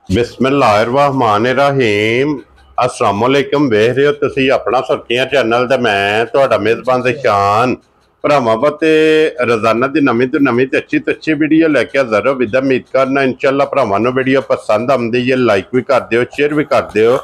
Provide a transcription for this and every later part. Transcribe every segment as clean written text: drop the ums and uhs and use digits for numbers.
बिस्मिल्लाहिर्रहमानिर्रहीम अस्सलाम वालेकुम। वेख रहे हो तुसी अपना सुर्खियां चैनल ते मैं तुहाडा मेज़बान शान भरावां ते रोजाना की नवीं तो नवीं अच्छी तो अच्छी वीडियो लैके हाज़र हो। विद उम्मीद करना इंशाअल्लाह भरावां नूं वीडियो पसंद आउंदी है, लाइक भी कर दिओ, शेयर भी कर दिओ।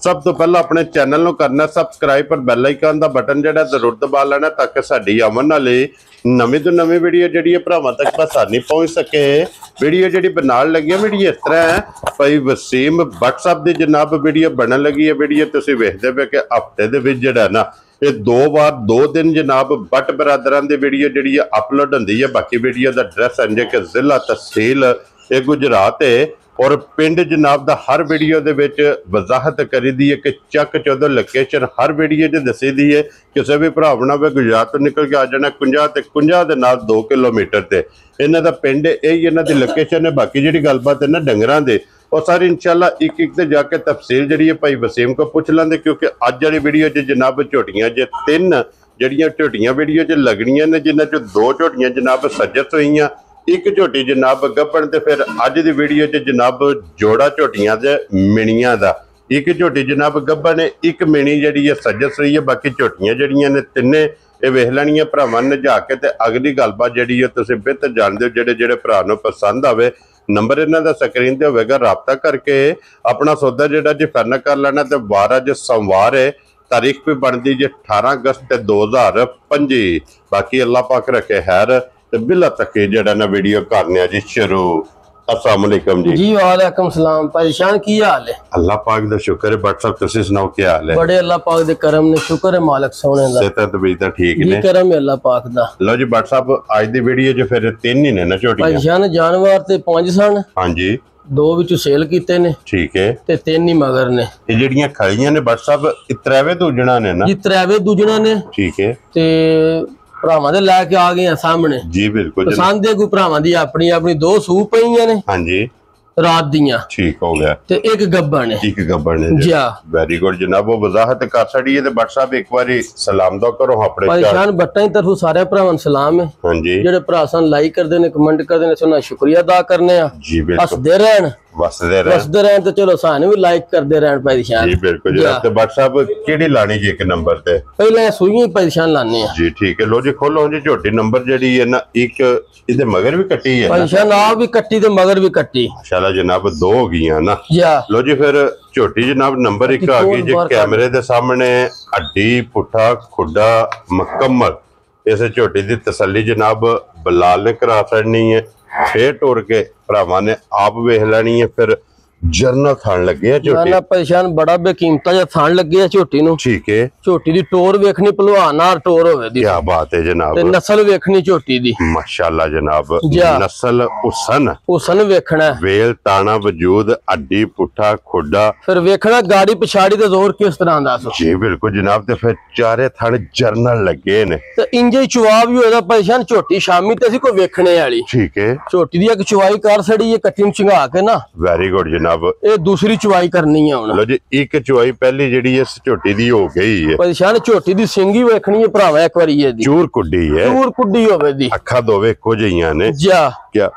सब तो पहला अपने चैनल नूं करना सबसक्राइब पर बैल आइकन का बटन जिहड़ा जरूर दबा लेना ताकि साडी आवन वाली नवीं तो नवीं वीडियो जिहड़ी भरावां तक आसानी पहुँच सके। वीडियो जिहड़ी बनाण लगी वीडियो इस तरह है भाई वसीम व्हाट्सएप की जनाब वीडियो बनन लगी है। वीडियो तुसीं वेखदे पे कि हफ्ते दे विच जिहड़ा ना ये दो दिन जनाब बट बरादरां दी वीडियो जिहड़ी अपलोड हुंदी है। बाकी वीडियो का एड्रैस इंजे कि जिला तहसील ये गुजरात है और पिंड जनाब दा हर वीडियो दे विच वजाहत करी दी है कि चक चौधर लोकेशन हर वीडियो च दसी दी है। किसी भी भरा बना वे गुजरात तो निकल के आ जाना 50 दे नाल 2 किलोमीटर ते इन्हां दा पिंड यही इन्हां दी लोकेशन है। बाकी जिहड़ी गलबात है ना डंगरां दे और सारी इंशाल्लाह एक ते जाके तफसील जी है भाई वसीम को पूछ लेंगे क्योंकि अज वाली वीडियो च जनाब झोटियां जे 3 जड़ियाँ झोटियां वीडियो च लगनियां ने जिन्हां च 2 झोटियां जनाब सजत हुई, एक झोटी जनाब गब्बन ते फिर अज की वीडियो च जनाब जोड़ा झोटियां ते मिणियां दा। एक झोटी जनाब गब्बन है, एक मिणी जी है सजत रही है। बाकी झोटियां जड़ियां ने तिन्ने ये वेख लैनियां भरावां ने जा के ते अगली गलबात जी है तुसीं बेहतर जानदे हो। जेड़े जेड़े भरा नूं पसंद आवे नंबर इन्हां दा स्क्रीन ते होवेगा, राबता करके अपना सौदा जिहड़ा जी फाइनल कर लेना। ते वार अज सोमवार है, तारीख भी बनती जी 18 अगस्त 2025। बाकी अल्लाह पाक रखे खैर ते बिला तक जिहड़ा ना वीडियो करने जी शुरू। अस्सलाम वालेकुम जी। जी वालेकुम सलाम। परेशान की हाल है? अल्लाह पाक दा शुक्र है। व्हाट्सएप तुसीं सुनाओ क्या हाल है? बड़े अल्लाह पाक दे करम ने, शुक्र है मालिक सोने दा। सेहत तबीयत ठीक जी ने? करम है अल्लाह पाक दा। लो जी व्हाट्सएप आज दी वीडियो च फिर 3 ही ने ना झोटियां। परेशान जानवर ते 5 सन। हां जी, 2 विचों सेल कीते ने, ठीक है, ते 3 ही मगर ने। ये जड़ियां खड़ियां ने व्हाट्सएप इतरावे दूजना ने ना जी त्रैवे दूजना ने, ठीक है ते भरावां दे लेके आ गए सामने। जी बिल्कुल पसंद है कोई भरावां दी अपनी अपनी 2 सूह पईयां ने हाँ जी रात दियां, ठीक हो गया। ते एक गब्बन है, एक गब्बन है जी। वेरी गुड जनाब। वो वजाहत कर छड़ी है ते व्हाट्सएप एक बारी सलाम दो करो अपने परेशान बट्टां दी तरफों सारे भरावां सलाम है। हाँ जी, जेड़े भरा सन लाइक करदे ने, कमेंट करदे ने, उन्हां दा शुक्रिया अदा करने आ। जी बिल्कुल, हसदे रहन वसदे रहन ते चलो सानू भी लाइक करदे रहन। परेशान जी बिल्कुल जनाब। ते व्हाट्सएप केड़ी लानी जी एक नंबर ते? पहले सुइयां परेशान लाने आ जी ठीक है। लो जी खोलो जी झोटी नंबर जेडी है ना, एक इधे मगर भी कट्टी है ना? परेशान आप भी कट्टी ते मगर भी कट्टी माशाल्लाह जनाब 2 हो गई ना। जा लो जी फिर झोटी जनाब नंबर 1 आ गई जी कैमरे दे सामने। हड्डी पुठा खुडा मुकम्मल इस झोटी की तसल्ली जनाब बलाल ने करा छड़नी है। फिर टुर के भरावां ने आप वेख लैनी है। फिर जरनल थान लगे है झोटी ना परेशान बड़ा बेकीमता जा थान लगे है झोटी नु। ठीक है, झोटी दी टोर वेखनी पहलवानार टोर होवे दी। क्या बात है जनाब। ते नस्ल वेखनी झोटी दी माशाल्लाह जनाब। नस्ल उसन वेखना, वेल ताना वजूद हड्डी पुठा खुडा फिर वेखना गाड़ी पिछाड़ी ते जोर किस तरह दा। जी बिल्कुल जनाब। ते फिर चारे थान जरनल लगे ने ते इंजे चुवा भी होदा। परेशान झोटी शामी ते सी कोई वेखने वाली। ठीक है, झोटी दी एक चुवाई कर छड़ी है कट्टी नु चिंगा के ना। वेरी गुड जनाब। ये दूसरी चुवाई करनी है हुण। लो जी एक चुवाई पहली जेडी इस झोटी दी हो गई है। परेशान झोटी दी सिंगी वेखनी है भरावा एक बारी। ये दी चूर कुड्डी है, चूर कुड्डी होवे दी। अखा दोवे इको जिहियां ने। जा क्या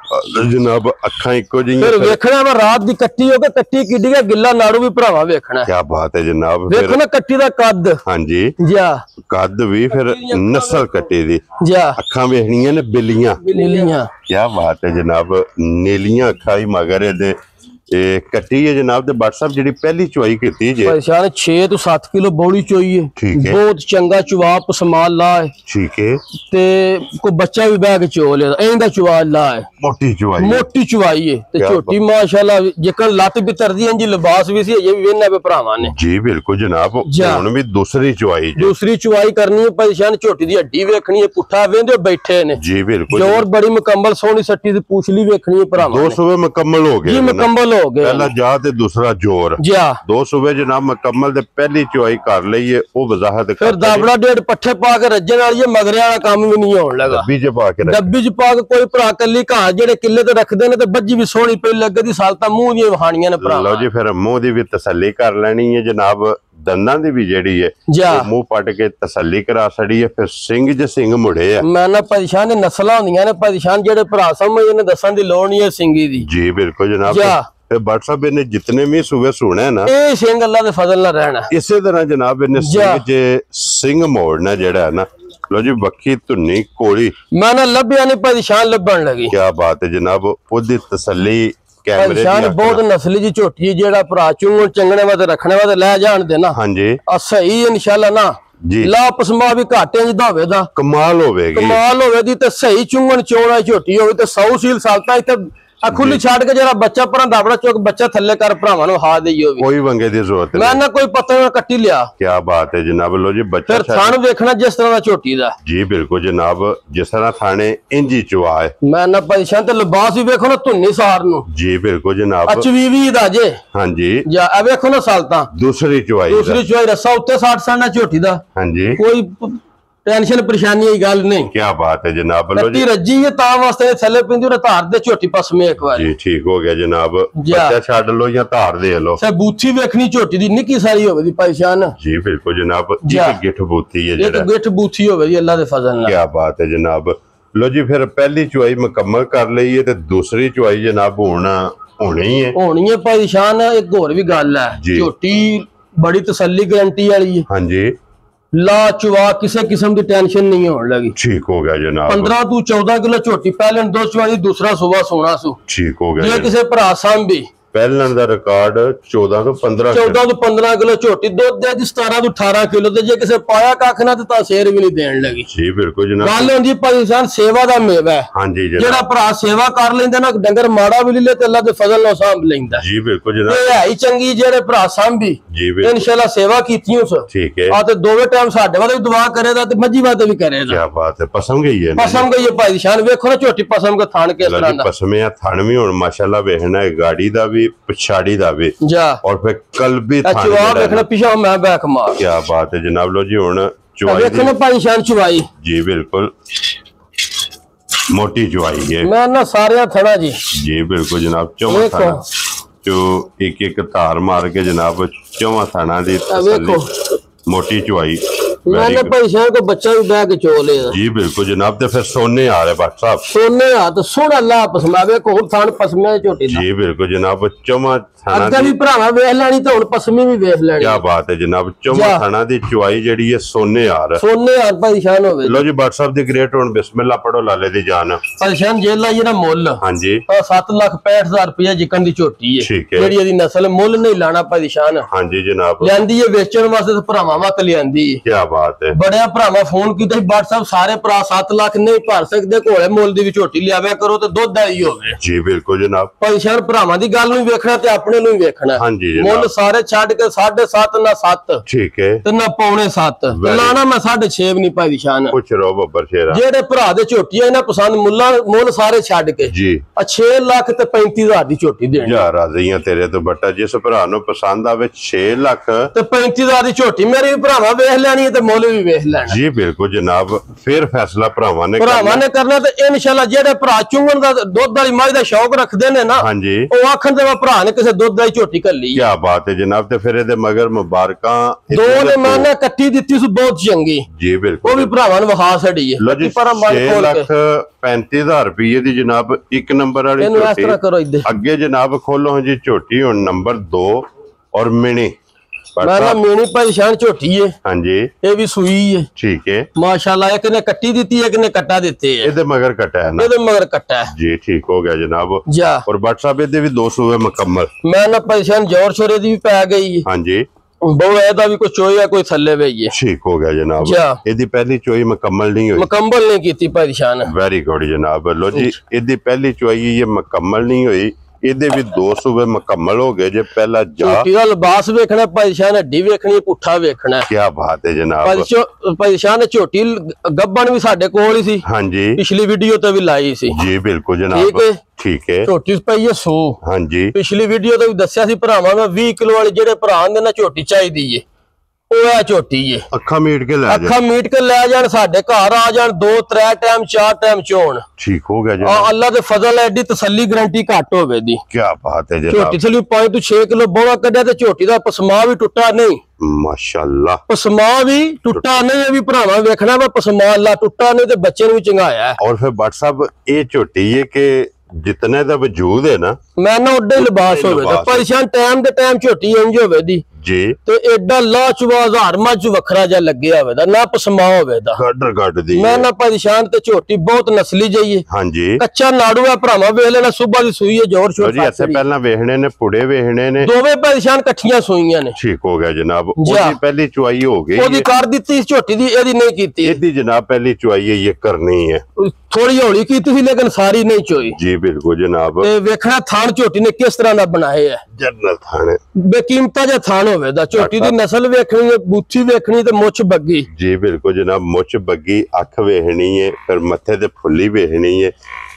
जनाब अखा इको जिहियां। फिर वेखना मैं रात दी कट्टी हो के कट्टी किड्डी का गिल्ला नाड़ू भी भरावा वेखना। क्या बात है जनाब। देखो ना कट्टी दा कद। हां जी, जा कद भी फिर नस्ल कट्टी दी। जा अखा वेखनियां ने बिल्लियां। क्या बात है जनाब। नीलियां अखा ही मगर दे कट्टी है जनाब। दे व्हाट्सएप जी पहली चुवाई की जे परेशान 6 तो 7 किलो बौड़ी चोई है। ठीक है, बहुत चंगा चुवा पसमाल ला है। ठीक है, ते कोई बच्चा भी बैग चो ले एंदा चुवा ला है। मोटी चुवाई है ते झोटी माशाल्लाह जेकर लत भी तरदी है जी लिबास भी सी ये भी वेना पे भरावां ने। जी बिल्कुल जनाब। हुन भी दूसरी चुवाई करनी है। परेशान झोटी दी हड्डी वेखनी है, पुठा वेंदे बैठे ने। जी बिल्कुल, जोर बड़ी मुकम्मल सोहनी सट्टी दी पूछली वेखनी है भरावां ने। 2 सूबे मुकम्मल हो गए जी मुकम्मल हो गए। पहला जा ते दूसरा जोर। 2 सूबे जनाब मुकम्मल ते पहली चुवाई कर लई है। ओ वजाहत फिर दाबड़ा डेढ़ पट्ठे पा के रज्जन वाली है। मगरे वाला काम भी नहीं होने लगा। डब्बी च पा के कोई भरा कली घास जेड़े किले ते रखदे ने ते बज्जी भी सोहनी पे लगे दी सालता मुंह दी वहानियां ने भरा। लो जी फिर मुंह दी भी तसल्ली कर लेनी है जनाब। दंदां दी भी जेड़ी है मुंह पट के तसल्ली करा छड़ी है। फिर सिंह ज सिंह मुड़े है। मैं ना परेशान नस्लां होंदियां ने। परेशान जेड़े भरा समझदे ने दसन दी लोड़ नहीं है सिंगी दी। जी बिल्कुल जनाब। ਫਿਰ WhatsApp ਇਹਨੇ ਜਿੰਨੇ ਵੀ ਸੂਬੇ ਸੁਣੇ ਨਾ ਇਹ ਸਿੰਘ ਅੱਲਾ ਦੇ ਫਜ਼ਲ ਨਾਲ ਰਹਿਣਾ ਇਸੇ ਤਰ੍ਹਾਂ ਜਨਾਬ ਇਹਨੇ ਸਿੰਘ ਜੇ ਸਿੰਘ ਮੋੜਨਾ ਜਿਹੜਾ ਨਾ ਲੋ ਜੀ ਬੱਖੀ ਧੁੰਨੀ ਕੋਲੀ ਮੈਂ ਨਾ ਲੱਭਿਆ ਨਹੀਂ ਭਾਈ ਸ਼ਾਨ ਲੱਭਣ ਲੱਗੀ ਕੀ ਬਾਤ ਹੈ ਜਨਾਬ ਉਹਦੀ ਤਸੱਲੀ ਕੈਮਰੇ ਦੀ ਬਹੁਤ ਨਸਲੀ ਜੀ ਝੋਟੀ ਜਿਹੜਾ ਭਰਾ ਚੁੰਗਣ ਚੰਗਣੇ ਵਾਸਤੇ ਰੱਖਣੇ ਵਾਸਤੇ ਲੈ ਜਾਣ ਦੇ ਨਾ ਹਾਂਜੀ ਆ ਸਹੀ ਇਨਸ਼ਾਅੱਲਾ ਨਾ ਜੀ ਲਾ ਪਸਮਾ ਵੀ ਘਾਟੇ ਜਿਦਾ ਹੋਵੇ ਦਾ ਕਮਾਲ ਹੋਵੇਗੀ ਦੀ ਤੇ ਸਹੀ ਚੁੰਗਣ ਚੋਣਾ ਝੋਟੀ ਹੋਵੇ ਤੇ 100 ਸੀਲ ਸਾਲਤਾ ਇੱਥੇ ਆ ਖੁੱਲੀ ਛੱਡ ਕੇ ਜਿਹੜਾ ਬੱਚਾ ਪਰਾਂ ਦਾਬੜਾ ਚੁੱਕ ਬੱਚਾ ਥੱਲੇ ਕਰ ਭਰਾਵਾਂ ਨੂੰ ਹਾ ਦੇਈਓ ਵੀ ਕੋਈ ਵੰਗੇ ਦੀ ਜ਼ਰੂਰਤ ਮੈਂ ਨਾ ਕੋਈ ਪੱਤਾ ਨਾ ਕੱਟੀ ਲਿਆ ਕੀ ਬਾਤ ਹੈ ਜਨਾਬ ਲੋ ਜੀ ਬੱਚਾ ਫਿਰ ਥਾਣ ਵੇਖਣਾ ਜਿਸ ਤਰ੍ਹਾਂ ਦਾ ਝੋਟੀ ਦਾ ਜੀ ਬਿਲਕੁਲ ਜਨਾਬ ਜਿਸ ਤਰ੍ਹਾਂ ਥਾਣੇ ਇੰਜੀ ਚਵਾ ਹੈ ਮੈਂ ਨਾ ਪਰੇਸ਼ਾਨ ਤੇ ਲਿਬਾਸ ਵੀ ਵੇਖੋ ਨਾ ਧੁੰਨੀ ਸਾਰ ਨੂੰ ਜੀ ਬਿਲਕੁਲ ਜਨਾਬ ਅਚਵੀਵੀ ਦਾ ਜੇ ਹਾਂਜੀ ਜਾਂ ਆ ਵੇਖੋ ਨਾ ਸਾਲਤਾ ਦੂਸਰੀ ਚਵਾਈ ਰਸਾ ਉੱਤੇ 60 ਸਾਲ ਝੋਟੀ ਦਾ ਹਾਂਜੀ ਕੋਈ ਟੈਨਸ਼ਨ ਪਰੇਸ਼ਾਨੀ ਦੀ ਗੱਲ ਨਹੀਂ ਕੀ ਬਾਤ ਹੈ ਜਨਾਬ ਲੋ ਜੀ ਰੱਜੀ ਹੈ ਤਾਂ ਵਾਸਤੇ ਥੱਲੇ ਪਿੰਦੀ ਉਹ ਧਾਰ ਦੇ ਝੋਟੀ ਪਸਮੇ ਇੱਕ ਵਾਰ ਜੀ ਠੀਕ ਹੋ ਗਿਆ ਜਨਾਬ ਬੱਚਾ ਛੱਡ ਲੋ ਜਾਂ ਧਾਰ ਦੇ ਲੋ ਸੇ ਬੂਥੀ ਵੇਖਣੀ ਝੋਟੀ ਦੀ ਨਿੱਕੀ ਸਾਰੀ ਹੋਵੇ ਦੀ ਪਰੇਸ਼ਾਨ ਜੀ ਬਿਲਕੁਲ ਜਨਾਬ ਇੱਕ ਗਿੱਠ ਬੂਥੀ ਹੈ ਜਿਹੜਾ ਇੱਕ ਗਿੱਠ ਬੂਥੀ ਹੋਵੇ ਦੀ ਅੱਲਾ ਦੇ ਫਜ਼ਲ ਨਾਲ ਕੀ ਬਾਤ ਹੈ ਜਨਾਬ ਲੋ ਜੀ ਫਿਰ ਪਹਿਲੀ ਚੁਆਈ ਮੁਕੰਮਲ ਕਰ ਲਈ ਹੈ ਤੇ ਦੂਸਰੀ ਚੁਆਈ ਜਨਾਬ ਹੋਣੀ ਹੈ ਪਰੇਸ਼ਾਨ ਇੱਕ ਹੋਰ ਵੀ ਗੱਲ ਹੈ ਝੋਟੀ ਬੜੀ ਤਸੱਲੀ ਗਾਰੰਟੀ ਵਾਲੀ ਹੈ ਹਾਂਜੀ ਲਾ ਚੁਵਾ ਕਿਸੇ ਕਿਸਮ ਦੀ ਟੈਨਸ਼ਨ ਨਹੀਂ ਹੋਣ ਲੱਗੀ ਠੀਕ ਹੋ ਗਿਆ ਜਨਾਬ 15 ਤੋਂ 14 ਕਿਲੋ ਝੋਟੀ ਪਹਿਲੇ ਦੋ ਚੁਆਈ ਦੂਸਰਾ ਸੁਬਾ ਸੋਣਾ ਸੂ ਠੀਕ ਹੋ ਗਿਆ ਜੇ ਕਿਸੇ ਭਰਾ ਸਾਂਭੀ ਪਹਿਲਣ ਦਾ ਰਿਕਾਰਡ 14 ਤੋਂ 15 ਕਿਲੋ ਝੋਟੀ ਦੁੱਧ ਦੇ 17 ਤੋਂ 18 ਕਿਲੋ ਤੇ ਜੇ ਕਿਸੇ ਪਾਇਆ ਕੱਖ ਨਾ ਤਾਂ ਸ਼ੇਰ ਵੀ ਨਹੀਂ ਦੇਣ ਲੱਗੀ ਜੀ ਬਿਲਕੁਲ ਜਨਾਬ ਗੱਲ ਹੁੰਦੀ ਪਾਕਿਸਤਾਨ ਸੇਵਾ ਦਾ ਮੇਵਾ ਹੈ ਹਾਂਜੀ ਜਿਹੜਾ ਭਰਾ ਸੇਵਾ ਕਰ ਲੈਂਦਾ ਨਾ ਡੰਗਰ ਮਾੜਾ ਵੀ ਲੈ ਤੇ ਅੱਲਾ ਦੇ ਫਜ਼ਲ ਨਾਲ ਸਾਂਭ ਲੈਂਦਾ ਜੀ ਬਿਲਕੁਲ ਜਨਾਬ ਇਹ ਹੈ ਹੀ ਚੰਗੀ ਜਿਹੜੇ ਭਰਾ ਸਾਂਭੀ ਜੀ ਬਿਲਕੁਲ ਇਨਸ਼ਾਅੱਲਾ ਸੇਵਾ ਕੀਤੀ ਉਸ ਠੀਕ ਹੈ ਆ ਤੇ ਦੋਵੇਂ ਟਾਈਮ ਸਾਡੇ ਵਾਲੇ ਵੀ ਦੁਆ ਕਰੇਗਾ ਤੇ ਮੱਜੀ ਵਾਸਤੇ ਵੀ ਕਰੇਗਾ ਕੀ ਬਾਤ ਹੈ ਪਸਮ ਗਈ ਹੈ ਭਾਈ ਸ਼ਾਨ ਵੇਖੋ ਨਾ ਝੋਟੀ ਪਸਮ ਕੇ ਥਾਣ ਕਿਸ ਤਰ੍ਹਾਂ ਦਾ ਪਸਮਿਆ ਥਣ ਵੀ ਹੁਣ ਮਾਸ਼ਾਅੱਲਾ ਵੇਖਣਾ ਹੈ ਗਾੜੀ ਦਾ ਵੀ ਪਛਾੜੀ जा और फिर कल भी पीछा मैं बैक मार क्या बात है जनाब लो जी हुन चुवाई जी बिल्कुल मोटी चुवाई है मैं ना सारे थड़ा जी बिल्कुल जनाब चौवा थाना जो एक धार मार के जनाब चौवा थाना दी मोटी चुवाई मैंने परेशान को बच्चा भी बैग चो ले जी बिल्कुल जनाब ते फिर सोने आ रहे बात साहब सोने आ तो सोना अल्लाह पसमावे को थान पसमे झोटी जी बिल्कुल जनाब चौवा थाना भी भरावा वेख लेनी तो हुन पसमी भी वेख लेनी क्या बात है जनाब चौवा थाना दी चुवाई जेडी है सोने आ परेशान होवे लो जी WhatsApp दी ग्रेट हुन बिस्मिल्लाह पढ़ो लाले दी जान परेशान जेल लाइए ना मुल हां जी 7,65,000 रुपया जिकन दी झोटी है ठीक है जेडी दी नस्ल मुल नहीं लाना परेशान हां जी जनाब लेंदी है बेचण वास्ते ते भरावा मत लेंदी क्या बात है बड़े भरावा फोन कीता WhatsApp सारे भरा 7 लाख नहीं भर सकदे कोले मुल दी भी झोटी लियावे करो ते दुध आई होवे जी बिल्कुल जनाब परेशान भरावा दी गल नहीं देखना ते अपने ਨੂੰ ਵੇਖਣਾ हाँ जी ਮੁੱਲ ਸਾਰੇ ਛੱਡ ਕੇ 7.5 ਨਾ 7 ठीक है ਤੇ ਨਾ ਪੌਣੇ 7 ਲਾਣਾ ਮੈਂ 6.5 ਵੀ ਨਹੀਂ ਪਾਈ ਸ਼ਾਨ ਕੁਛ ਰੋ ਬੱਬਰ ਸ਼ੇਰਾ ਜਿਹੜੇ ਭਰਾ ਦੇ ਝੋਟੀਆਂ ਇਹਨਾਂ ਪਸੰਦ ਮੁੱਲ ਸਾਰੇ ਛੱਡ ਕੇ ਜੀ ਆ 6 ਲੱਖ ਤੇ 35,000 ਦੀ ਝੋਟੀ ਦੇਣੀ ਯਾਰ ਰਾਜ਼ੀਆਂ ਤੇਰੇ ਤੋਂ ਬੱਟਾ ਜਿਸ ਭਰਾ ਨੂੰ ਪਸੰਦ ਆਵੇ 6 ਲੱਖ ਤੇ 35,000 ਦੀ ਝੋਟੀ ਮੇਰੇ ਵੀ ਭਰਾਵਾ ਵੇਖ ਲੈਣੀ ਤੇ ਮੁੱਲ ਵੀ ਵੇਖ ਲੈਣਾ ਜੀ ਬਿਲਕੁਲ ਜਨਾਬ ਫਿਰ ਫੈਸਲਾ ਭਰਾਵਾਂ ਨੇ ਕਰਨਾ ਤੇ ਇਨਸ਼ਾਅੱਲਾ ਜਿਹੜੇ ਭਰਾ ਚੁੰਗਣ ਦਾ ਦੁੱਧ ਵਾਲੀ ਮੱਝ ਦਾ ਸ਼ੌਕ ਰੱਖਦੇ ਨੇ ਨਾ ਹਾਂਜੀ ਉਹ ਆਖਣ ਤੇ ਭਰਾ ਨੇ ਕਿਸੇ ਦੁੱਧ ਵਾਲੀ ਝੋਟੀ ਕੱਲੀ ਕੀ ਬਾਤ ਹੈ ਜਨਾਬ ਤੇ ਫਿਰ ਇਹਦੇ ਮਗਰ ਮੁਬਾਰਕਾਂ ਦੋ ਨੇ ਮਾਨਾ ਕੱਟੀ ਦਿੱਤੀ ਸੀ ਬਹੁਤ ਚੰਗੀ ਜੀ ਬਿਲਕੁਲ ਉਹ ਵੀ ਭਰਾਵਾਂ ਨੂੰ ਵਹਾ ਛੜੀ ਹੈ ਲੋ ਜੀ 6,35,000 ਰੁਪਏ ਦੀ ਜਨਾਬ ਇੱਕ ਨੰਬਰ ਵਾਲੀ ਇਹਨੂੰ ਇਸ ਤਰ੍ਹਾਂ ਕਰੋ ਇੱਧਰ ਅੱਗੇ ਜਨਾਬ ਖੋਲੋ ਜੀ ਝੋਟੀ ਹੁਣ ਨੰਬਰ 2 ਔਰ ਮਿਣੀ ਮੈਂ ਨਾ ਮਿਣੀ ਪਰੇਸ਼ਾਨ ਝੋਟੀ ਹੈ ਹਾਂਜੀ ਇਹ ਵੀ ਸੂਈ ਹੈ ਠੀਕ ਹੈ ਮਾਸ਼ਾਅੱਲਾ ਇੱਕ ਨੇ ਕੱਟੀ ਦਿੱਤੀ ਹੈ ਇੱਕ ਨੇ ਕੱਟਾ ਦਿੱਤੇ ਹੈ ਇਹਦੇ ਮਗਰ ਕੱਟਾ ਹੈ ਨਾ ਇਹਦੇ ਮਗਰ ਕੱਟਾ ਹੈ ਜੀ ਠੀਕ ਹੋ ਗਿਆ ਜਨਾਬ ਜਾ ਔਰ WhatsApp ਇਹਦੇ ਵੀ 200 ਹੈ ਮੁਕੰਮਲ ਮੈਂ ਨਾ ਪਰੇਸ਼ਾਨ ਜ਼ੋਰ ਸ਼ੋਰੇ ਦੀ ਵੀ ਪੈ ਗਈ ਹੈ ਹਾਂਜੀ ਬਹੁ ਇਹਦਾ ਵੀ ਕੋਈ ਚੋਈ ਹੈ ਕੋਈ ਥੱਲੇ ਵਈ ਹੈ ਠੀਕ ਹੋ ਗਿਆ ਜਨਾਬ ਇਹਦੀ ਪਹਿਲੀ ਚੋਈ ਮੁਕੰਮਲ ਨਹੀਂ ਹੋਈ ਮੁਕੰਮਲ ਨਹੀਂ ਕੀਤੀ ਪਰੇਸ਼ਾਨ ਵੈਰੀ ਗੁੱਡ ਜਨਾਬ ਲੋ ਜੀ ਇਹਦੀ ਪਹਿਲੀ ਚੋਈ ਇਹ ਮੁਕੰਮਲ ਨਹੀਂ ਹੋਈ ਇਹਦੇ ਵੀ 2 ਸੂਬੇ ਮੁਕੰਮਲ ਹੋ ਗਏ ਜੇ ਪਹਿਲਾ ਝੋਟੀ ਦਾ ਲਿਬਾਸ ਵੇਖਣਾ ਪਰੇਸ਼ਾਨ ਹੱਡੀ ਵੇਖਣੀ ਪੁੱਠਾ ਵੇਖਣਾ ਕੀ ਬਾਤ ਹੈ ਜਨਾਬ ਪਰੇਸ਼ਾਨ ਝੋਟੀ ਗੱਬਣ ਵੀ ਸਾਡੇ ਕੋਲ ਹੀ ਸੀ ਹਾਂਜੀ ਪਿਛਲੀ ਵੀਡੀਓ ਤੇ ਵੀ ਲਾਈ ਸੀ ਜੀ ਬਿਲਕੁਲ ਜਨਾਬ ਠੀਕ ਹੈ ਝੋਟੀ ਪਈ ਹੈ 100 ਹਾਂਜੀ ਪਿਛਲੀ ਵੀਡੀਓ ਤੇ ਵੀ ਦੱਸਿਆ ਸੀ ਭਰਾਵਾਂ ਮੈਂ 20 ਕਿਲੋ ਵਾਲੀ ਜਿਹੜੇ ਭਰਾ ਨੇ ਨਾ ਝੋਟੀ ਚਾਹੀਦੀ ਏ ਉਹ ਆ ਝੋਟੀ ਏ ਅੱਖਾਂ ਮੀਟ ਕੇ ਲੈ ਜਾਣ ਸਾਡੇ ਘਰ ਆ ਜਾਣ 2-3 ਟਾਈਮ 4 ਟਾਈਮ ਚੋਣ ਠੀਕ ਹੋ ਗਿਆ ਜੀ ਅੱਲਾ ਦੇ ਫਜ਼ਲ ਐਡੀ ਤਸੱਲੀ ਗਾਰੰਟੀ ਘੱਟ ਹੋਵੇ ਦੀ ਕੀ ਬਾਤ ਹੈ ਜਨਾਬ ਝੋਟੀ ਥਲੀ 5 ਤੋਂ 6 ਕਿਲੋ ਬੋਵਾ ਕੱਢਿਆ ਤੇ ਝੋਟੀ ਦਾ ਪਸਮਾ ਵੀ ਟੁੱਟਾ ਨਹੀਂ ਮਾਸ਼ਾਅੱਲਾ ਪਸਮਾ ਵੀ ਟੁੱਟਾ ਨਹੀਂ ਇਹ ਵੀ ਭਰਾਵਾਂ ਵੇਖਣਾ ਵਾ ਪਸਮਾ ਅੱਲਾ ਟੁੱਟਾ ਨਹੀਂ ਤੇ ਬੱਚੇ ਨੂੰ ਵੀ ਚੰਗਾਇਆ ਔਰ ਫਿਰ WhatsApp ਇਹ ਝੋਟੀ ਹੈ ਕਿ जितने ਦਾ ਵਜੂਦ ਹੈ ਨਾ ਮੈਂ ਨਾ ਉੱਡੇ ਲਿਬਾਸ ਹੋਵੇ ਤਾਂ ਪਰੇਸ਼ਾਨ ਟਾਈਮ ਦੇ ਟਾਈਮ ਝੋਟੀ ਇੰਜ ਹੋਵੇ ਦੀ ਜੀ ਤੇ ਐਡਾ ਲਾਚਵਾ ਹਜ਼ਾਰ ਮੱਝ ਵੱਖਰਾ ਜਿਹਾ ਲੱਗਿਆ ਹੋਵੇ ਦਾ ਨਾ ਪਸਮਾ ਹੋਵੇ ਦਾ ਗੱਡ ਦੀ ਮੈਂ ਨਾ ਪਰੇਸ਼ਾਨ ਤੇ ਝੋਟੀ ਬਹੁਤ ਨਸਲੀ ਜਾਈਏ ਹਾਂਜੀ ਕੱਚਾ ਨਾੜੂ ਆ ਭਰਾਵਾ ਵੇਖ ਲੈਣਾ ਸੁਬਾ ਦੀ ਸੂਈ ਹੈ ਜ਼ੋਰ ਸ਼ੋਰ ਜੀ ਇੱਥੇ ਪਹਿਲਾਂ ਵੇਖਣੇ ਨੇ ਪੁੜੇ ਵੇਖਣੇ ਨੇ ਦੋਵੇਂ ਪਰੇਸ਼ਾਨ ਇਕੱਠੀਆਂ ਸੂਈਆਂ ਨੇ ਠੀਕ ਹੋ ਗਿਆ ਜਨਾਬ ਉਹਦੀ ਪਹਿਲੀ ਚੁਆਈ ਹੋ ਗਈ ਉਹਦੀ ਕਰ ਦਿੱਤੀ ਝੋਟੀ ਦੀ ਇਹਦੀ ਨਹੀਂ ਕੀਤੀ ਇਹਦੀ ਜਨਾਬ ਪਹਿਲੀ ਚੁਆਈ ਇਹ ਕਰਨੀ ਹੈ ਥੋੜੀ ਹੌਲੀ ਕੀਤੀ ਸੀ ਲੇਕਿਨ ਸਾਰੀ ਨਹੀਂ ਚੋਈ ਜੀ ਬਿਲਕੁਲ ਜਨਾਬ ਤੇ ਵੇਖਣਾ ਥਾਣ ਝੋਟੀ ਨੇ ਕਿਸ ਤਰ੍ਹਾਂ ਦਾ ਬਣਾਏ ਹੈ ਜਨਰਲ ਥਾਣ ਬੇਕੀਮਤਾ ਜਿਹਾ ਥਾਣ ਹੋਵੇ ਦਾ ਝੋਟੀ ਦੀ ਨਸਲ ਵੇਖਣੀ ਹੈ ਬੂਥੀ ਵੇਖਣੀ ਤੇ ਮੁੱਛ ਬੱਗੀ ਜੀ ਬਿਲਕੁਲ ਜਨਾਬ ਮੁੱਛ ਬੱਗੀ ਅੱਖ ਵੇਖਣੀ ਹੈ ਫਿਰ ਮੱਥੇ ਤੇ ਫੁੱਲੀ ਵੇਖਣੀ ਹੈ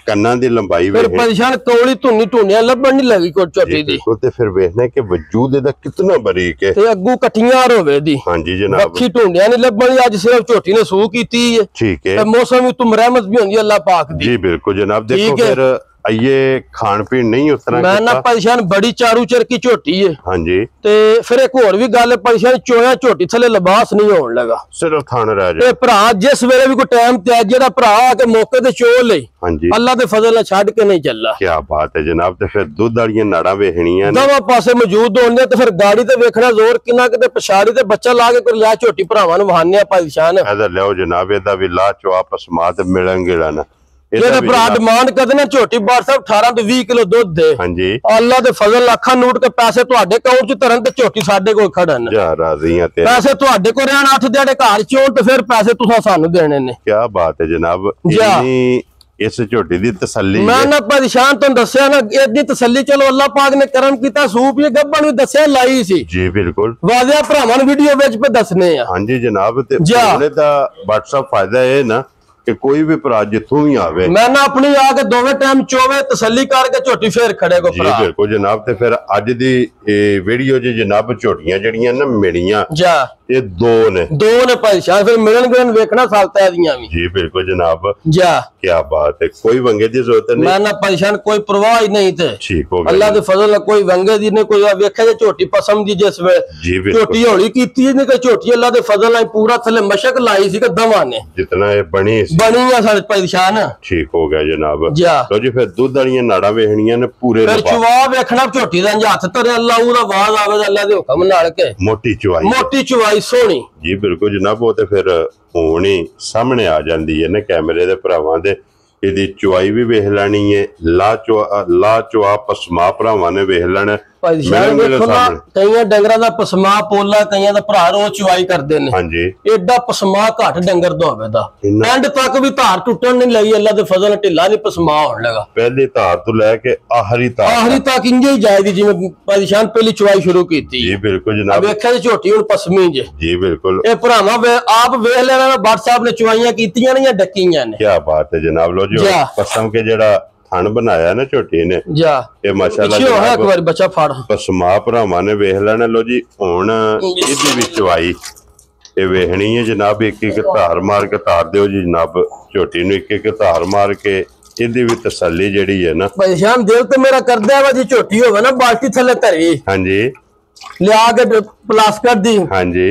ਕੰਨਾਂ ਦੀ ਲੰਬਾਈ ਫਿਰ ਪਰੇਸ਼ਾਨ ਕੌਲੀ ਧੁੰਨੀ ਢੂੰਡਿਆ ਲੱਭਣ ਨਹੀਂ ਲੱਗੀ ਕੋਈ ਝੋਟੀ ਦੀ ਤੇ ਫਿਰ ਵੇਖਣਾ ਕਿ ਵਜੂਦ ਇਹਦਾ ਕਿੰਨਾ ਬਰੀਕ ਹੈ ਤੇ ਅੱਗੂ ਕਟੀਆਂ ਹੋਵੇ ਦੀ ਹਾਂਜੀ ਜਨਾਬ ਅੱਖੀ ਢੂੰਡਿਆ ਨਹੀਂ ਲੱਭਣੀ ਅੱਜ ਸਿਰਫ ਝੋਟੀ ਨੇ ਸੂ ਕੀਤੀ ਹੈ ਠੀਕ ਹੈ ਤੇ ਮੌਸਮ ਵੀ ਤੁਮ ਰਹਿਮਤ ਵੀ ਹੁੰਦੀ ਅੱਲਾਹ ਪਾਕ ਦੀ ਜੀ ਬਿਲਕੁਲ ਜਨਾਬ ਦੇਖੋ ਫਿਰ ਇਹ ਖਾਣ ਪੀਣ ਨਹੀਂ ਉਸ ਤਰ੍ਹਾਂ ਮੈਂ ਨਾ ਪਰੇਸ਼ਾਨ ਬੜੀ ਚਾਰੂ ਚਰਕੀ ਝੋਟੀ ਹੈ ਹਾਂਜੀ ਤੇ ਫਿਰ ਇੱਕ ਹੋਰ ਵੀ ਗੱਲ ਪਰੇਸ਼ਾਨ ਚੋਇਆ ਝੋਟੀ ਥੱਲੇ ਲਿਬਾਸ ਨਹੀਂ ਹੋਣ ਲੱਗਾ ਸਿਰਫ ਥਾਣ ਰਹਿ ਜਾ ਤੇ ਭਰਾ ਜਿਸ ਵੇਲੇ ਵੀ ਕੋਈ ਟਾਈਮ ਤੇ ਜਿਹੜਾ ਭਰਾ ਆ ਕੇ ਮੌਕੇ ਤੇ ਚੋ ਲਈ ਹਾਂਜੀ ਅੱਲਾਹ ਦੇ ਫਜ਼ਲ ਨਾਲ ਛੱਡ ਕੇ ਨਹੀਂ ਚੱਲਾ ਕੀ ਬਾਤ ਹੈ ਜਨਾਬ ਤੇ ਫਿਰ ਦੁੱਧ ਵਾਲੀਆਂ ਨਾੜਾਂ ਵੇਖਣੀਆਂ ਨੇ ਦੋਵਾਂ ਪਾਸੇ ਮੌਜੂਦ ਹੋਣਗੇ ਤੇ ਫਿਰ ਗਾੜੀ ਤੇ ਵੇਖਣਾ ਜ਼ੋਰ ਕਿੰਨਾ ਕਿਤੇ ਪਛਾੜੀ ਤੇ ਬੱਚਾ ਲਾ ਕੇ ਕੋਈ ਲਿਆ ਝੋਟੀ ਭਰਾਵਾਂ ਨੂੰ ਵਹਾਨਿਆ ਪਰੇਸ਼ਾਨ ਇਹਦਾ ਲਿਓ ਜਨਾਬ ਇਹਦਾ ਵੀ ਲਾ ਚਵਾ ਪਸਮਾ ਤੇ ਮਿਲਣਗੇ ਨਾ ਜਿਹੜੇ ਭਰਾ ਡਿਮਾਂਡ ਕਰਦੇ ਨੇ ਝੋਟੀ ਬਾਰ ਸਾਹਿਬ 18 ਤੋਂ 20 ਕਿਲੋ ਦੁੱਧ ਦੇ ਹਾਂਜੀ ਅੱਲਾਹ ਦੇ ਫਜ਼ਲ ਲੱਖਾਂ ਨੋਟ ਕੇ ਪੈਸੇ ਤੁਹਾਡੇ ਅਕਾਊਂਟ 'ਚ ਧਰਨ ਤੇ ਝੋਟੀ ਸਾਡੇ ਕੋਲ ਖੜਨ ਜਾ ਰਾਜ਼ੀਆਂ ਤੇ ਪੈਸੇ ਤੁਹਾਡੇ ਕੋਲ ਰਹਿਣ 8 ਦਿਹਾੜੇ ਘਰ 'ਚ ਹੋਣ ਤੇ ਫਿਰ ਪੈਸੇ ਤੁਸੀਂ ਸਾਨੂੰ ਦੇਣੇ ਨੇ ਕੀ ਬਾਤ ਹੈ ਜਨਾਬ ਇੰਨੀ ਇਸ ਝੋਟੀ ਦੀ ਤਸੱਲੀ ਮੈਂ ਨਾ ਪਰੇਸ਼ਾਨ ਤੋਂ ਦੱਸਿਆ ਨਾ ਇਹਦੀ ਤਸੱਲੀ ਚਲੋ ਅੱਲਾਹ ਪਾਕ ਨੇ ਕਰਮ ਕੀਤਾ ਸੂਪ ਇਹ ਗੱਭਣ ਨੂੰ ਦੱਸਿਆ ਲਾਈ ਸੀ ਜੀ ਬਿਲਕੁਲ ਵਾਜ਼ਿਆ ਭਰਾਵਾਂ ਨੂੰ ਵੀਡੀਓ ਵਿੱਚ ਪੇ ਦੱਸਨੇ ਆ ਹਾਂਜੀ ਜਨਾਬ ਤੇ ਉਹਨੇ ਦਾ WhatsApp ਫਾਇਦਾ ਇਹ ਨਾ ਕਿ ਕੋਈ ਵੀ ਭਰਾ ਜਿੱਥੋਂ ਵੀ ਆਵੇ ਮੈਂ ਨਾ ਆਪਣੀ ਆ ਕੇ ਦੋਵੇਂ ਟਾਈਮ ਚੋਵੇ ਤਸੱਲੀ ਕਰਕੇ ਝੋਟੀ ਫੇਰ ਖੜੇ ਕੋ ਭਰਾ ਜੀ ਬਿਲਕੁਲ ਜਨਾਬ ਤੇ ਫਿਰ ਅੱਜ ਦੀ ਇਹ ਵੀਡੀਓ 'ਚ ਜਨਾਬ ਝੋਟੀਆਂ ਜਿਹੜੀਆਂ ਨਾ ਮਿਲੀਆਂ ਜਾ ਇਹ ਦੋ ਨੇ ਪਰੇਸ਼ਾਨ ਫਿਰ ਮਿਲਣਗੇ ਵੇਖਣਾ ਸਾਲਤਾ ਦੀਆਂ ਵੀ ਜੀ ਬਿਲਕੁਲ ਜਨਾਬ ਜਾ ਕੀ ਬਾਤ ਹੈ ਕੋਈ ਵੰਗੇ ਦੀ ਜ਼ਰੂਰਤ ਨਹੀਂ ਮੈਂ ਨਾ ਪਰੇਸ਼ਾਨ ਕੋਈ ਪਰਵਾਹ ਹੀ ਨਹੀਂ ਤੇ ਠੀਕ ਹੋ ਗਿਆ ਅੱਲਾਹ ਦੇ ਫਜ਼ਲ ਨਾਲ ਕੋਈ ਵੰਗੇ ਦੀ ਨਹੀਂ ਕੋਈ ਵੇਖਿਆ ਜੇ ਝੋਟੀ ਪਸੰਦ ਦੀ ਜਿਸ ਵੇ ਜੀ ਬਿਲਕੁਲ ਝੋਟੀ ਹੌਲੀ ਕੀਤੀ ਨਹੀਂ ਕਿ ਝੋਟੀ ਅੱਲਾਹ ਦੇ ਫਜ਼ਲ ਨਾਲ ਪੂਰਾ ਥੱਲੇ ਮਸ਼ਕ ਲਾਈ ਸੀ ਕਿ ਦਵਾਂ ਨੇ ਜਿਤਨਾ ਇਹ ਬਣੀ ਬਣੀ ਆ ਸਾਡੇ ਪਰੇਸ਼ਾਨ ਠੀਕ ਹੋ ਗਿਆ ਜਨਾਬ ਜਾ ਲੋ ਜੀ ਫਿਰ ਦੁੱਧ ਵਾਲੀਆਂ ਨਾੜਾਂ ਵੇਖਣੀਆਂ ਨੇ ਪੂਰੇ ਫਿਰ ਚਵਾ ਵੇਖਣਾ ਝੋਟੀ ਦਾ ਹੱਥ ਧਰੇ ਅੱਲਾਹ ਉਹਦਾ ਆਵਾਜ਼ ਆਵੇ ਅੱਲਾਹ ਦੇ ਹੁਕਮ ਨਾਲ ਕੇ ਮੋਟੀ ਚਵਾਈ ਸੋਹਣੀ ਜੀ ਬਿਲਕੁਲ ਜਨਾਬ ਉਹ ਤੇ ਫਿਰ ਹੋਣੀ ਸਾਹਮਣੇ ਆ ਜਾਂਦੀ ਹੈ ਨਾ ਕੈਮਰੇ ਦੇ ਭਰਾਵਾਂ ਦੇ ਇਹਦੀ ਚੁਆਈ ਵੀ ਵੇਖ ਲੈਣੀ ਹੈ ਲਾ ਚੁਆ ਪਸਮਾ ਭਰਾਵਾਂ ਨੇ ਵੇਖ ਲੈਣਾ ਕਈਆਂ ਡੰਗਰਾਂ ਦਾ ਪਸਮਾ ਪੋਲਾ ਕਈਆਂ ਦਾ ਭਰਾ ਰੋਜ਼ ਚੁਆਈ ਕਰਦੇ ਨੇ ਹਾਂਜੀ ਏਡਾ ਪਸਮਾ ਘੱਟ ਡੰਗਰ ਦਾ ਹੋਵੇ ਦਾ ਐਂਡ ਤੱਕ ਵੀ ਧਾਰ ਟੁੱਟਣ ਨਹੀਂ ਲਈ ਅੱਲਾ ਦੇ ਫਜ਼ਲ ਨਾਲ ਢਿੱਲਾ ਨਹੀਂ ਪਸਮਾ ਹੋਣ ਲੱਗਾ ਪਹਿਲੀ ਧਾਰ ਤੋਂ ਲੈ ਕੇ ਆਖਰੀ ਤੱਕ ਇੰਜੇ ਹੀ ਜਾਇਦੀ ਜਿਵੇਂ ਪਰੇਸ਼ਾਨ ਪਹਿਲੀ ਚੁਆਈ ਸ਼ੁਰੂ ਕੀਤੀ ਜੀ ਬਿਲਕੁਲ ਜਨਾਬ ਵੇਖਿਆ ਤੇ ਝੋਟੀ ਹੁਣ ਪਸਮੀ ਜੇ ਜੀ ਬਿਲਕੁਲ ਇਹ ਭਰਾਵਾਂ ਆਪ ਵੇਖ ਲੈਣਾ WhatsApp ਨੇ ਚੁਆਈਆਂ ਕੀਤੀਆਂ ਨੇ ਜਾਂ ਡੱਕੀਆਂ ਨੇ ਕੀ ਬਾਤ ਹੈ ਜਨਾਬ ਲੋ ਜੀ ਪਸਮ ਕੇ ਜਿਹੜਾ ਥਣ ਬਣਾਇਆ ਨਾ ਝੋਟੀ ਨੇ ਜਾ ਇਹ ਮਾਸ਼ਾਅੱਲਾ ਹੋਇਆ ਇੱਕ ਵਾਰ ਬੱਚਾ ਫੜ ਪਸਮਾ ਭਰਾਵਾਂ ਨੇ ਵੇਖ ਲੈਣਾ ਲੋ ਜੀ ਹੁਣ ਇਹਦੀ ਵੀ ਚਵਾਈ ਇਹ ਵੇਖਣੀ ਹੈ ਜਨਾਬ ਇੱਕ ਇੱਕ ਧਾਰ ਮਾਰ ਕੇ ਧਾਰ ਦਿਓ ਜੀ ਜਨਾਬ ਝੋਟੀ ਨੂੰ ਇੱਕ ਇੱਕ ਧਾਰ ਮਾਰ ਕੇ ਇਹਦੀ ਵੀ ਤਸੱਲੀ ਜਿਹੜੀ ਹੈ ਨਾ ਪਰੇਸ਼ਾਨ ਦਿਲ ਤੇ ਮੇਰਾ ਕਰਦਾ ਵਾ ਜੀ ਝੋਟੀ ਹੋਵੇ ਨਾ ਬਾਲਟੀ ਥੱਲੇ ਧਰੀ ਹਾਂਜੀ ਲਿਆ ਕੇ ਪਲਾਸਟਿਕ ਦੀ ਹਾਂਜੀ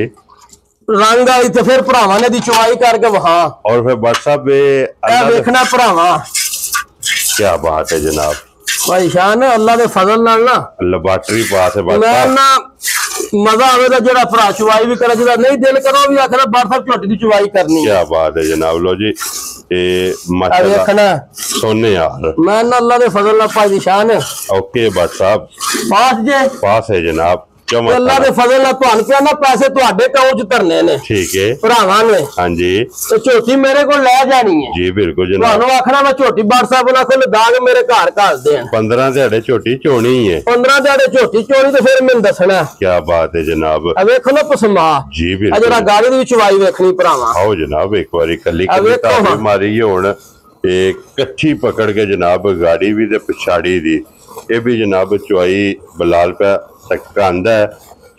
ਰੰਗ ਆਈ ਤੇ ਫਿਰ ਭਰਾਵਾਂ ਨੇ ਦੀ ਚਵਾਈ ਕਰਕੇ ਵਹਾ ਔਰ ਫਿਰ WhatsApp ਇਹ ਵੇਖਣਾ ਭਰਾਵਾਂ ਕੀ ਬਾਤ ਹੈ ਜਨਾਬ ਪਰੇਸ਼ਾਨ ਅੱਲਾ ਦੇ ਫਜ਼ਲ ਨਾਲ ਨਾ ਲੈਬੋਰੇਟਰੀ ਪਾਸ ਹੈ ਮੈਂ ਨਾ ਮਜ਼ਾ ਆਵੇਗਾ ਜਿਹੜਾ ਭਰਾ ਚਵਾਈ ਵੀ ਕਰੇ ਜਿਹੜਾ ਨਹੀਂ ਦਿਲ ਕਰੋ ਵੀ ਆਖਣਾ ਬਾਹਰ ਝੋਟੀ ਦੀ ਚਵਾਈ ਕਰਨੀ ਕੀ ਬਾਤ ਹੈ ਜਨਾਬ ਲੋ ਜੀ ਇਹ ਮਾਸ਼ਾਅੱਲਾ ਸੋਨੇ ਯਾਰ ਮੈਂ ਨਾ ਅੱਲਾ ਦੇ ਫਜ਼ਲ ਨਾਲ ਪਰੇਸ਼ਾਨ ਓਕੇ WhatsApp ਪਾਸ ਹੈ ਜਨਾਬ ਅੱਲਾ ਦੇ ਫਜ਼ਲ ਨਾਲ ਤੁਹਾਨੂੰ ਕਿਹਾ ਨਾ ਪੈਸੇ ਤੁਹਾਡੇ ਅਕਾਊਂਟ 'ਚ ਧਰਨੇ ਨੇ ਠੀਕ ਹੈ ਭਰਾਵਾਂ ਨੇ ਹਾਂਜੀ ਤੇ ਝੋਟੀ ਮੇਰੇ ਕੋਲ ਲੈ ਜਾਣੀ ਹੈ ਜੀ ਬਿਲਕੁਲ ਜਨਾਬ ਤੁਹਾਨੂੰ ਆਖਣਾ ਮੈਂ ਝੋਟੀ WhatsApp ਨਾਲ ਕੋਲ ਲਗਾ ਕੇ ਮੇਰੇ ਘਰ ਘੱਲ ਦੇਣ 15 ਦਿਹਾੜੇ ਝੋਟੀ ਚੋਣੀ ਹੈ 15 ਦਿਹਾੜੇ ਝੋਟੀ ਚੋਣੀ ਤੇ ਫਿਰ ਮੈਨੂੰ ਦੱਸਣਾ ਕੀ ਬਾਤ ਹੈ ਜਨਾਬ ਆ ਵੇਖੋ ਨਾ ਪਸਮਾ ਜੀ ਆ ਬਿਲਕੁਲ ਜਿਹੜਾ ਗਾੜੀ ਦੀ ਚਵਾਈ ਵੇਖਣੀ ਭਰਾਵਾਂ ਆਓ ਜਨਾਬ ਇੱਕ ਵਾਰੀ ਕੱਲੀ ਤਾਂ ਮਾਰੀ ਹੁਣ ਇਹ ਇਕੱਠੀ ਪਕੜ ਕੇ ਜਨਾਬ ਗਾੜੀ ਵੀ ਤੇ ਪਿਛਾੜੀ ਦੀ ਇਹ ਵੀ ਜਨਾਬ ਚਵਾਈ ਬਲਾਲ ਪਾ ਤੱਕ ਆਂਦਾ ਹੈ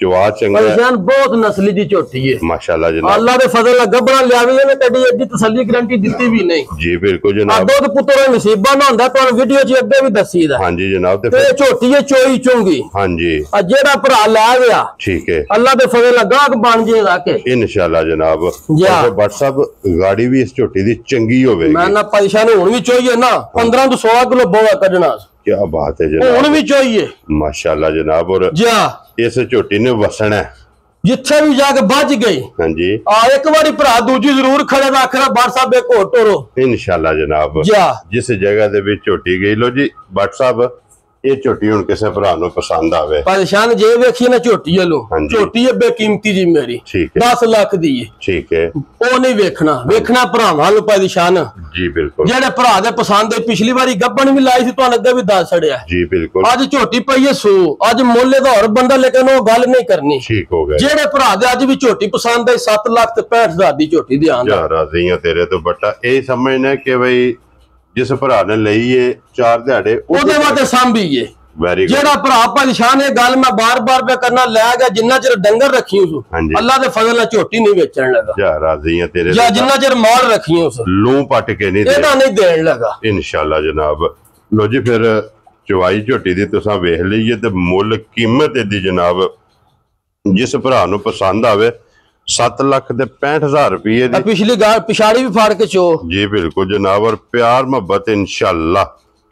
चवा चंगा परेशान बहुत नस्ली दी झोटी है माशाल्लाह जनाब। अल्लाह दे फजल गबड़ा लियावी ने कदी एडी तसल्ली गारंटी दित्ती भी नहीं जी बिल्कुल जनाब। दुध पुत्तर नसीबा ना हुंदा तो वीडियो च अगे भी दसीदा। हां जी जनाब। ते झोटी है चोई चोंगी। हां जी। आ जेड़ा भरा लै गया ठीक है अल्लाह दे फजल गाहक बन जेगा के इंशाल्लाह जनाब। जा व्हाट्सएप गाड़ी भी इस झोटी दी चंगी होवेगी। मैं ना परेशान हुन भी चाहिए ना 15 तो 16 किलो बोला कढना। क्या बात है जनाब। हुन भी चाहिए माशाल्लाह जनाब। और जा इस झोटी ने वसना है जिथे भी जाके बच गई। हाँ जी। एक बारी भरा दूजी जरूर खड़े रख रहा बार साहब एक होर टोरो इंशाल्लाह जनाब। जा जिस जगह दे विच झोटी गई लो जी व्हाट्सएप ये झोटी हुन किसे भरा नु पसंद आवे परेशान जे वेखी ना झोटी लो झोटी है बेकीमती जी मेरी 10 लाख दी है। ठीक है ओ नहीं वेखना वेखना भरावां नु परेशान जी बिल्कुल। जेड़े भरा दे पसंद है पिछली बारी गब्बन भी लाई सी तुहानू अगे भी दस छड़िया जी बिल्कुल। आज झोटी पई है 100 आज मोले दा और बंदा लेकिन वो गल नहीं करनी। ठीक हो गया। जेड़े भरा दे आज भी झोटी पसंद है 7 लाख ते 65,000 दी झोटी दी आंदा। जा राजी हां तेरे तो बट्टा ए समझना कि भाई जिस भरा ने लई है 4 दिहाड़े ओदे वास्ते सांभी है। Very good. जेड़ा भरा परेशान है गल मैं बार बार पे करना लै गया जिन्ना चिर डंगर रखी उस अल्लाह दे फजल नाल झोटी नहीं बेचण लगा। जा राजी हां तेरे या जिन्ना चिर माल रखी उस लू पट के नहीं एदा नहीं देण लगा इंशाल्लाह जनाब। लो जी फिर चवाई झोटी दी तुसां वेख लईए ते मुल कीमत इहदी जनाब जिस भरा नु पसंद आवे 7 लाख ते 65,000 रुपये दी। पिछली गाल पिछाड़ी भी फाड़ के चो जी बिल्कुल जनाब। और प्यार मोहब्बत इंशाल्लाह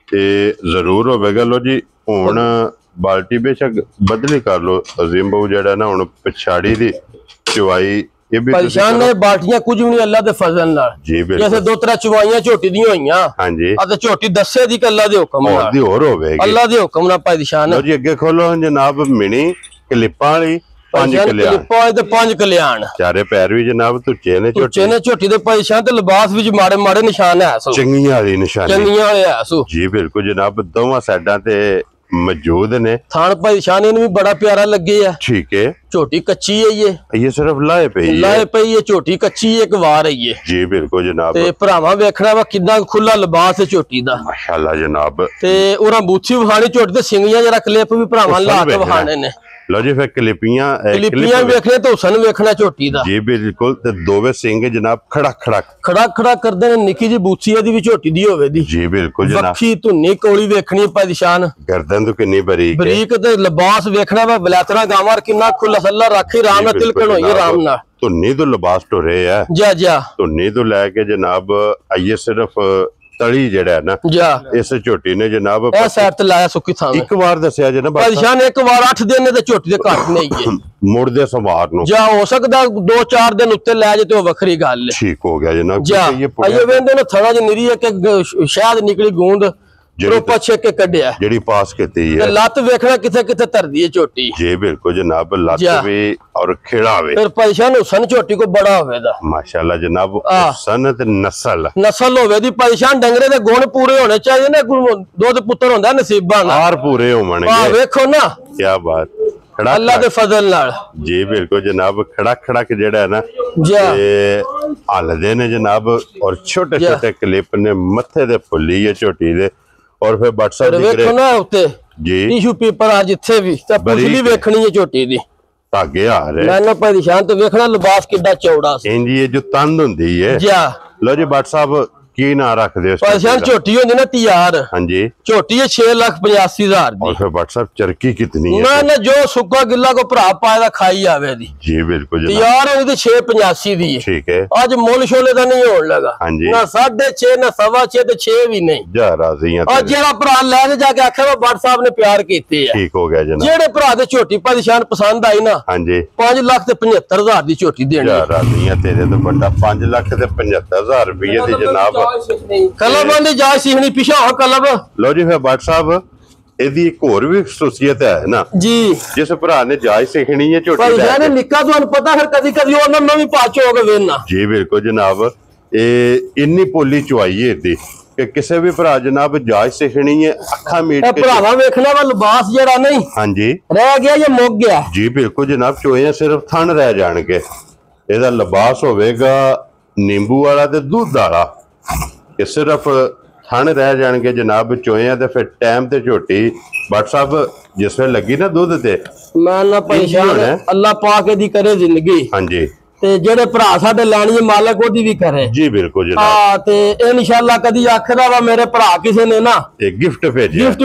ते जरूर होवेगा। लो जी हुण बाल्टी बेशक बदली कर लो अजीम बहु जेड़ा ना हुण पिछाड़ी दी चवाई ये भी परेशान ने बाल्टियां कुछ भी नहीं अल्लाह दे फजल नाल। जी बिल्कुल। जैसे 2-3 चवाइयां झोटी दी होईयां। हां जी। आ ते झोटी दस्से दी कि अल्लाह दे हुक्म नाल दी और होवेगी अल्लाह दे हुक्म नाल परेशान। लो जी अगे खोलो जनाब मिनी क्लिपां वाली 5 कल्याण 5 कल्याण चारे पैर भी जनाब तुच्चे ने झोटी दे परेशान ते लिबास विच माड़े माड़े निशान है सो चंगियां वाली निशानी चंगियां वाले है सो जी बिल्कुल जनाब। दोवां साइडां ते मौजूद ने थान परेशान इन्हें भी बड़ा प्यारा लगे है। ठीक है झोटी कच्ची है ये सिर्फ लाए पई है झोटी कच्ची एक वार है ये जी बिल्कुल जनाब। ते भरावां वेखना वा कितना खुला लिबास है झोटी दा माशाल्लाह जनाब। ते उरा बूथी वहानी झोटी ते सिंगियां जरा क्लिप भी भरावां ला के वहाने ने। लो जी फिर क्लिपियां वेखने तो हुसन वेखना झोटी दा जी बिल्कुल। ते दोवे सिंग जनाब खड़ा खड़ा करदे ने निकी जी बूथी दी भी झोटी दी होवे दी जी बिल्कुल जनाब। वक्खी धुन्नी कोली वेखनी परेशान गर्दन तो कितनी बरीक ते लिबास वेखना वा बलैतरा गावां कितना खुला सल्ला रखे राम नाल तिलकन होई राम नाल धुन्नी तो लिबास टुरे है जा धुन्नी तो लेके जनाब आइए सिर्फ तली जेड़ा है ना जा इस झोटी ने जनाब ए साइड ते लाया सुखी थां एक बार दसया जे ना परेशान एक बार 8 दिन ने ते झोटी दे घट नहीं है मुड़दे संवार नु जा हो सकदा 2-4 दिन उत्ते ले जे ते वखरी गल है। ठीक हो गया जनाब। ये वेंदे ने थड़ा ज निरी है कि शायद निकली गूंद रोपा छेक के कढिया जेडी पास कीती है लत वेखना किथे किथे तरदी है झोटी जी बिल्कुल जनाब। लत भी और खेड़ा वे फिर परेशान हुसन झोटी को बड़ा होवेदा माशाल्लाह जनाब। हुसन ते नस्ल होवे दी परेशान डंगरे दे गुण पूरे होने चाहिए ना दुध पुत्तर होंदा नसीबां नाल हार पूरे होवणगे। हां वेखो ना क्या बात अल्लाह दे फजल नाल जी बिल्कुल जनाब। खड़ा के जेड़ा है ना ये हलदे ने जनाब और छोटे छोटे क्लिप ने मथे दे फुल्ली है झोटी दे और फिर व्हाट्सएप देखो ना उत्ते जी टिश्यू पेपर आ जिथे भी ते पुछली वेखनी है झोटी दी धागे आ रहे मैं ना परेशान तो वेखना लिबास किड्डा चौड़ा सी इंज ये जो तंद हुंदी है जा लो जी व्हाट्सएप की ना रख दे परेशान झोटी होंदी ना तैयार हां जी झोटी है 6,85,000 दी और फिर व्हाट्सएप चरकी कितनी है ना जो सुक्का गिल्ला को भरा पाएदा खाई आवे दी जी बिल्कुल तैयार होंदी 6,85 दी है। ठीक है आज मोल शोले दा नहीं होण लगा हां जी ना 6.5 ना 6.5 ते 6 भी नहीं जा राजी हां और जेड़ा भरा ले के जाके आखे व्हाट्सएप ने प्यार कीते है ठीक हो गया जनाब। जेड़े भरा दे झोटी परेशान पसंद आई ना हां जी 5,75,000 दी झोटी देनी जा राजी हां तेरे तो बड़ा 5,75,000 रुपए दी जनाब। कलब आंदी जाय सीहनी पिछा कलब लो जी फिर व्हाट्सएप एदी एक और भी खसूसियत है ना जी जिस भरा ने जायज सीखनी है झोटी भाई ने निक्का तुहानू पता फिर कदी ओना नवी पाच हो के वेना जी बिल्कुल जनाब। ए इन्नी पोली चवाई है एदी कि किसी भी भरा जनाब जायज सीखनी है अखा मीट के भरावा वेखना वा लिबास जेड़ा नहीं हां जी रह गया या मुक गया जी बिल्कुल जनाब। चोइयां सिर्फ थन रह जाणगे एदा लिबास होवेगा नींबू वाला ते दूध वाला कि सिर्फ ਥਣ ਰਹਿ ਜਾਣਗੇ ਜਨਾਬ ਚੋਇਆ ਤੇ ਫਿਰ ਟਾਈਮ ਤੇ ਝੋਟੀ WhatsApp ਜਿਸ ਵੇਲੇ ਲੱਗੀ ਨਾ ਦੁੱਧ ਤੇ ਮੈਂ ਨਾ ਪਰੇਸ਼ਾਨ ਅੱਲਾ ਪਾਕ ਦੀ ਕਰੇ ਜ਼ਿੰਦਗੀ ਹਾਂਜੀ ਤੇ ਜਿਹੜੇ ਭਰਾ ਸਾਡੇ ਲੈਣੀ ਮਾਲਕ ਉਹਦੀ ਵੀ ਕਰੇ ਜੀ ਬਿਲਕੁਲ ਜਨਾਬ ਹਾਂ ਤੇ ਇਨਸ਼ਾਅੱਲਾ ਕਦੀ ਆਖਦਾ ਵਾ ਮੇਰੇ ਭਰਾ ਕਿਸੇ ਨੇ ਨਾ ਤੇ ਗਿਫਟ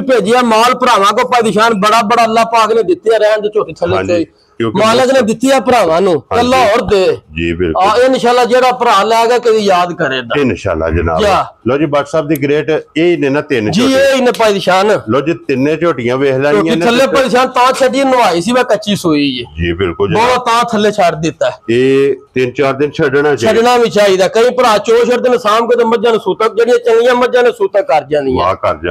ਭੇਜਿਆ ਮਾਲ ਭਰਾਵਾਂ ਕੋ ਪਰੇਸ਼ਾਨ ਬੜਾ ਬੜਾ ਅੱਲਾ ਪਾਕ ਨੇ ਦਿੱਤੇ ਰਹਿਣ ਦੇ ਝੋਟੀ ਥੱਲੇ ਮਾਲਕ ਨੇ ਦਿੱਤੀ ਆ ਭਰਾਵਾਂ ਨੂੰ ਕੱਲਾ ਹੋਰ ਦੇ ਜੀ ਬਿਲਕੁਲ ਇਨਸ਼ਾਅੱਲਾ ਜਿਹੜਾ ਭਰਾ ਲੈ ਗਿਆ ਕਦੀ ਯਾਦ ਕਰੇਗਾ ਇਨਸ਼ਾਅੱਲਾ ਜਨਾਬ ਲੋ ਜੀ WhatsApp ਦੀ ਗ੍ਰੇਟ ਇਹ ਨੇ ਨਾ ਤਿੰਨ ਜੀ ਇਹ ਨੇ ਪਰੇਸ਼ਾਨ ਲੋ ਜੀ ਤਿੰਨੇ ਝੋਟੀਆਂ ਵੇਖ ਲੈਣੀਆਂ ਨੇ ਥੱਲੇ ਪਰੇਸ਼ਾਨ ਤਾਂ ਛੱਡੀ ਨਵਾਈ ਸੀ ਮੈਂ ਕੱਚੀ ਸੋਈ ਜੀ ਬਿਲਕੁਲ ਬਹੁਤ ਤਾਂ ਥੱਲੇ ਛੱਡ ਦਿੱਤਾ ਇਹ 3-4 ਦਿਨ ਛੱਡਣਾ ਵੀ ਚਾਹੀਦਾ ਕਈ ਭਰਾ ਚੋ ਛੱਡਦੇ ਨੇ ਸ਼ਾਮ ਕੋ ਤੇ ਮੱਝਾਂ ਨੂੰ ਸੂਤਕ ਜਿਹੜੀਆਂ ਚੰਗੀਆਂ ਮੱਝਾਂ ਨੇ ਸੂਤਕ ਕਰ ਜਾਂਦੀਆਂ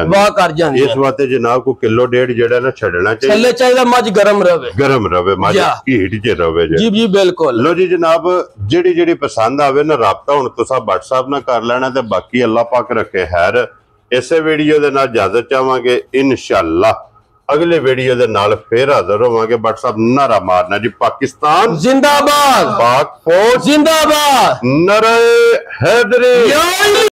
ਵਾਹ ਕਰ ਜਾਂਦੀਆਂ ਇਸ ਵਾਸਤੇ ਜਨਾਬ ਕੋ ਕਿਲੋ ਡੇਢ ਜਿਹੜਾ ਨਾ ਛੱਡਣਾ ਚਾਹੀਦਾ ਥੱਲੇ ਚਾਹੀਦਾ ਮੱਝ ਗਰਮ ਰਵੇ ਮੱਝ ਹੀਟ ਚ ਰਵੇ ਜੀ ਬਿਲਕੁਲ ਲੋ ਜੀ ਜਨਾਬ ਜਿਹੜੀ ਪਸੰਦ ਆਵੇ ਨਾ ਰਾਬਤਾ ਹੁਣ ਤੁਸੀਂ WhatsApp ਨਾਲ ਕਰ ਲੈਣਾ ਤੇ ਬਾਕੀ ਅੱਲਾਹ ਪਾਕ ਰੱਖੇ ਖੈਰ ਇਸੇ ਵੀਡੀਓ ਦੇ ਨਾਲ ਇਜਾਜ਼ਤ ਚਾਹਾਂਗੇ ਇਨਸ਼ਾਅੱਲਾ ਅਗਲੇ ਵੀਡੀਓ ਦੇ ਨਾਲ ਫੇਰ ਹਾਜ਼ਰ ਹੋਵਾਂਗੇ WhatsApp ਨਾਰਾ ਮਾਰਨਾ ਜੀ ਪਾਕਿਸਤਾਨ ਜ਼ਿੰਦਾਬਾਦ ਪਾਕ ਫੌਜ ਜ਼ਿੰਦਾਬਾਦ ਨਾਰੇ ਹੈਦਰੀ